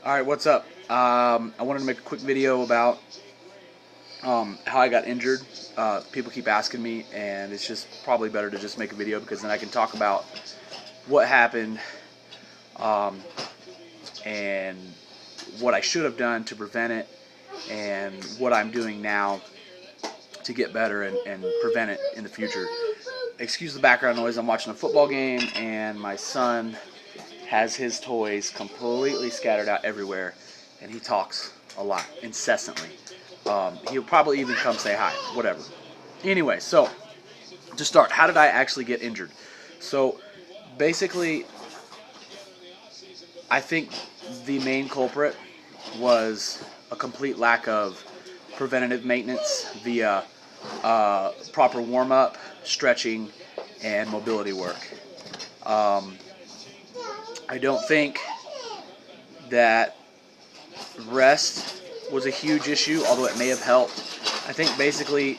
Alright, what's up? I wanted to make a quick video about how I got injured. People keep asking me, and it's just probably better to just make a video because then I can talk about what happened and what I should have done to prevent it and what I'm doing now to get better and prevent it in the future. Excuse the background noise. I'm watching a football game, and my son has his toys completely scattered out everywhere, and he talks a lot, incessantly. He'll probably even come say hi, whatever. Anyway, so to start, how did I actually get injured? So basically, I think the main culprit was a complete lack of preventative maintenance via proper warm-up, stretching, and mobility work. I don't think that rest was a huge issue, although it may have helped. I think basically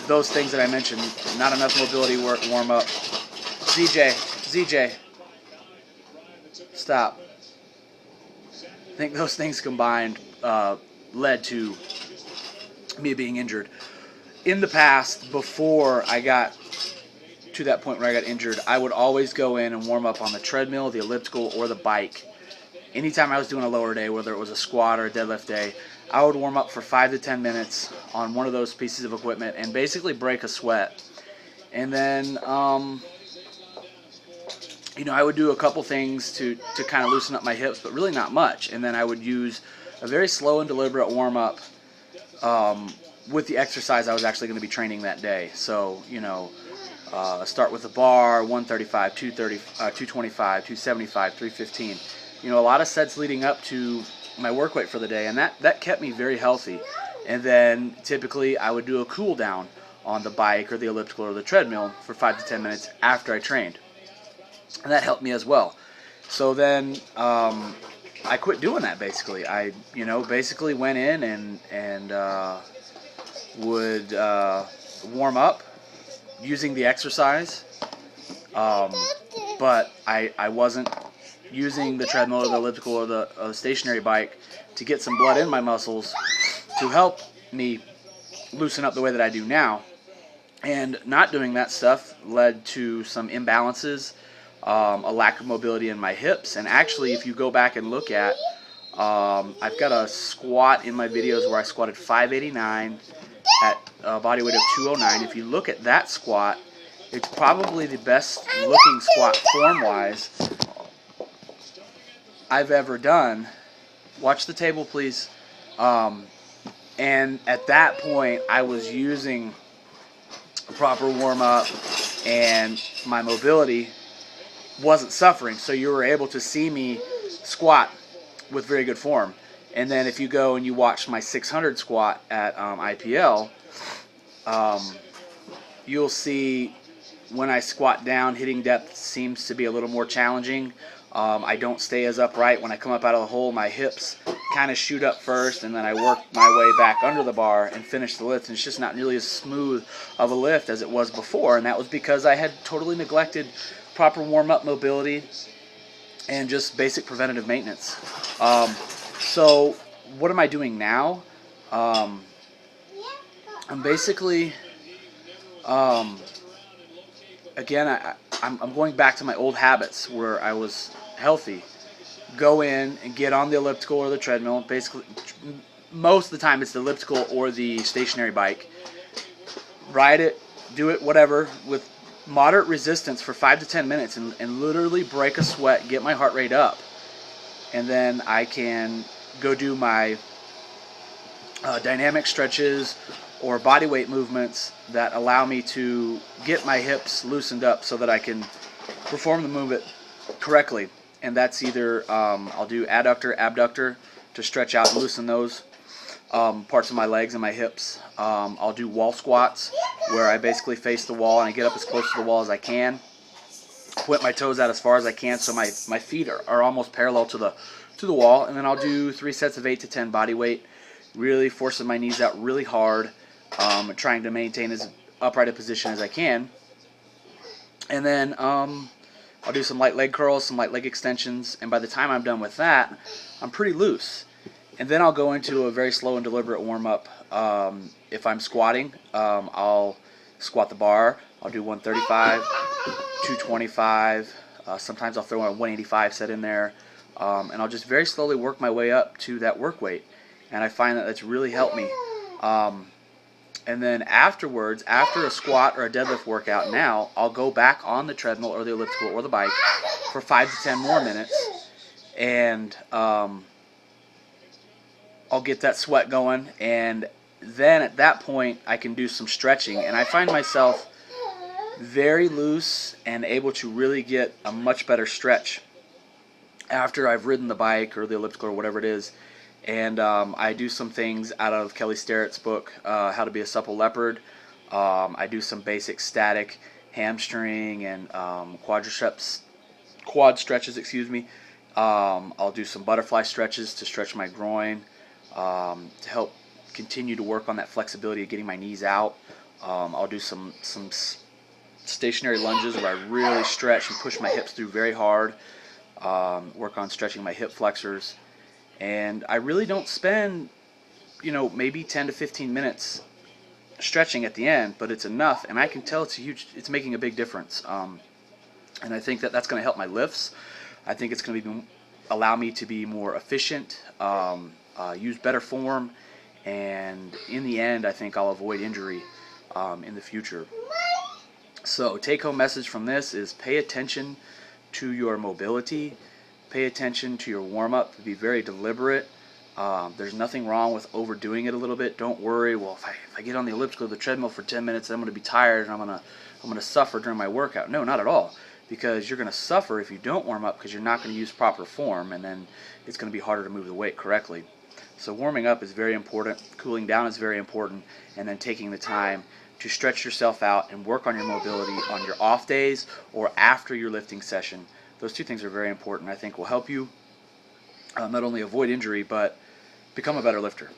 those things that I mentioned, not enough mobility work, warm up. ZJ, stop. I think those things combined led to me being injured. In the past, before I got to that point where I got injured, I would always go in and warm up on the treadmill, the elliptical, or the bike. Anytime I was doing a lower day, whether it was a squat or a deadlift day, I would warm up for 5 to 10 minutes on one of those pieces of equipment and basically break a sweat. And then, I would do a couple things to kind of loosen up my hips, but really not much. And then I would use a very slow and deliberate warm up with the exercise I was actually going to be training that day. So, start with the bar, 135, 230, 225, 275, 315. A lot of sets leading up to my work weight for the day, and that kept me very healthy. And then typically I would do a cool down on the bike or the elliptical or the treadmill for 5 to 10 minutes after I trained. And that helped me as well. So then I quit doing that basically. I basically went in and would warm up using the exercise, but I wasn't using the treadmill or the elliptical or the stationary bike to get some blood in my muscles to help me loosen up the way that I do now. And not doing that stuff led to some imbalances, a lack of mobility in my hips. And actually, if you go back and look at, I've got a squat in my videos where I squatted 589 at a body weight of 209. If you look at that squat, it's probably the best looking squat form-wise I've ever done. Watch the table, please. And at that point, I was using a proper warm-up, and my mobility wasn't suffering. So you were able to see me squat with very good form. And then if you go and you watch my 600 squat at IPL, you'll see when I squat down, hitting depth seems to be a little more challenging. I don't stay as upright. When I come up out of the hole, my hips kind of shoot up first, and then I work my way back under the bar and finish the lift. And it's just not nearly as smooth of a lift as it was before, and that was because I had totally neglected proper warm-up mobility and just basic preventative maintenance. So what am I doing now? I'm basically, again, I'm going back to my old habits where I was healthy. Go in and get on the elliptical or the treadmill. Basically, most of the time it's the elliptical or the stationary bike. Ride it, do it, whatever, with moderate resistance for 5 to 10 minutes and literally break a sweat, get my heart rate up. And then I can go do my dynamic stretches or body weight movements that allow me to get my hips loosened up so that I can perform the movement correctly. And that's either I'll do adductor, abductor to stretch out and loosen those parts of my legs and my hips. I'll do wall squats where I basically face the wall and I get up as close to the wall as I can. Point my toes out as far as I can so my feet are almost parallel to the wall. And then I'll do 3 sets of 8 to 10 body weight, really forcing my knees out really hard, trying to maintain as upright a position as I can. And then I'll do some light leg curls, some light leg extensions, and by the time I'm done with that, I'm pretty loose. And then I'll go into a very slow and deliberate warm-up. If I'm squatting, I'll squat the bar. I'll do 135, 225. Sometimes I'll throw a 185 set in there. And I'll just very slowly work my way up to that work weight. And I find that that's really helped me. And then afterwards, after a squat or a deadlift workout, now I'll go back on the treadmill or the elliptical or the bike for 5 to 10 more minutes. And I'll get that sweat going, and then at that point I can do some stretching, and I find myself very loose and able to really get a much better stretch after I've ridden the bike or the elliptical or whatever it is. And I do some things out of Kelly Starrett's book, How to Be a Supple Leopard. I do some basic static hamstring and quad stretches, excuse me. I'll do some butterfly stretches to stretch my groin, to help continue to work on that flexibility of getting my knees out. I'll do some stationary lunges where I really stretch and push my hips through very hard, work on stretching my hip flexors. And I really don't spend, maybe 10 to 15 minutes stretching at the end, but it's enough, and I can tell it's making a big difference. And I think that that's going to help my lifts. I think it's going to allow me to be more efficient, use better form, and in the end I think I'll avoid injury in the future. So take-home message from this is pay attention to your mobility, pay attention to your warm-up, be very deliberate. There's nothing wrong with overdoing it a little bit. Don't worry, well, if I get on the elliptical or the treadmill for 10 minutes, I'm going to be tired and I'm going to suffer during my workout. No, not at all. Because you're going to suffer if you don't warm up, because you're not going to use proper form, and then it's going to be harder to move the weight correctly. So warming up is very important, cooling down is very important, and then taking the time to stretch yourself out and work on your mobility on your off days or after your lifting session. Those two things are very important. I think will help you not only avoid injury, but become a better lifter.